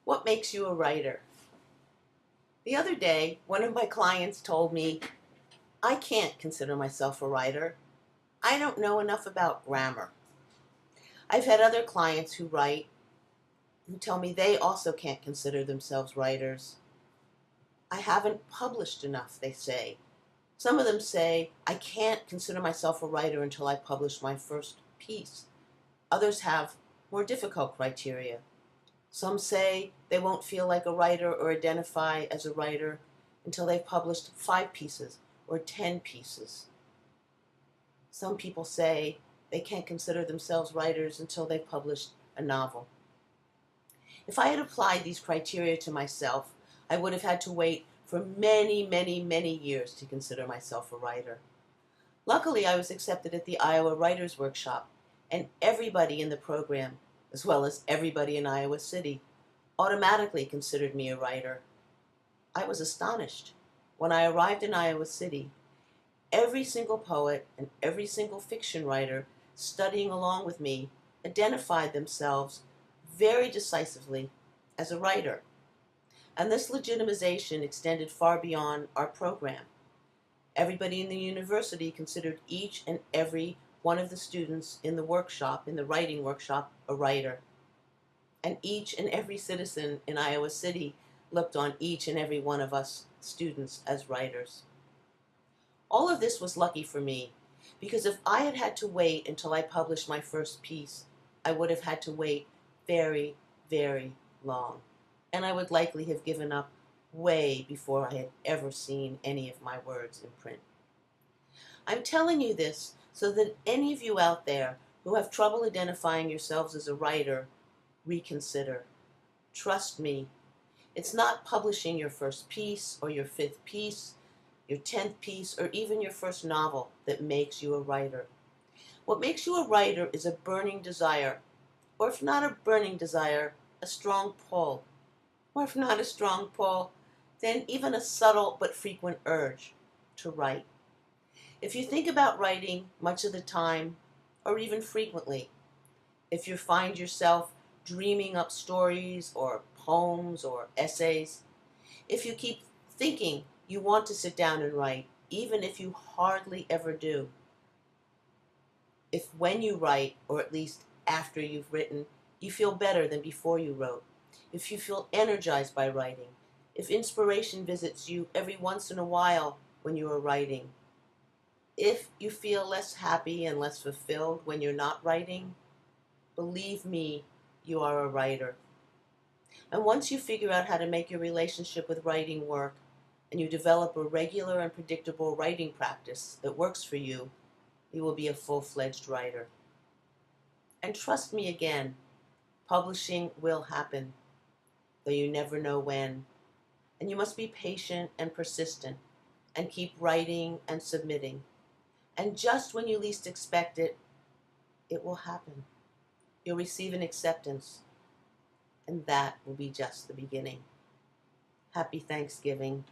What makes you a writer? The other day, one of my clients told me, I can't consider myself a writer. I don't know enough about grammar. I've had other clients who write who tell me they also can't consider themselves writers. I haven't published enough, they say. Some of them say, I can't consider myself a writer until I publish my first piece. Others have more difficult criteria. Some say they won't feel like a writer or identify as a writer until they've published 5 pieces or 10 pieces. Some people say they can't consider themselves writers until they've published a novel. If I had applied these criteria to myself, I would have had to wait for many, many, many years to consider myself a writer. Luckily, I was accepted at the Iowa Writers Workshop, and everybody in the program, as well as everybody in Iowa City, automatically considered me a writer. I was astonished. When I arrived in Iowa City, every single poet and every single fiction writer studying along with me identified themselves very decisively as a writer. And this legitimization extended far beyond our program. Everybody in the university considered each and every one of the students in the workshop, in the writing workshop, a writer. And each and every citizen in Iowa City looked on each and every one of us students as writers. All of this was lucky for me, because if I had had to wait until I published my first piece, I would have had to wait very, very long. And I would likely have given up way before I had ever seen any of my words in print. I'm telling you this so that any of you out there who have trouble identifying yourselves as a writer, reconsider. Trust me, it's not publishing your first piece or your 5th piece, your 10th piece, or even your first novel that makes you a writer. What makes you a writer is a burning desire, or if not a burning desire, a strong pull. Or if not a strong pull, then even a subtle but frequent urge to write. If you think about writing much of the time, or even frequently, if you find yourself dreaming up stories or poems or essays, if you keep thinking you want to sit down and write, even if you hardly ever do, if when you write, or at least after you've written, you feel better than before you wrote, if you feel energized by writing, if inspiration visits you every once in a while when you are writing, if you feel less happy and less fulfilled when you're not writing, believe me, you are a writer. And once you figure out how to make your relationship with writing work, and you develop a regular and predictable writing practice that works for you, you will be a full-fledged writer. And trust me again, publishing will happen, though you never know when. And you must be patient and persistent, and keep writing and submitting. And just when you least expect it, it will happen. You'll receive an acceptance, and that will be just the beginning. Happy Thanksgiving.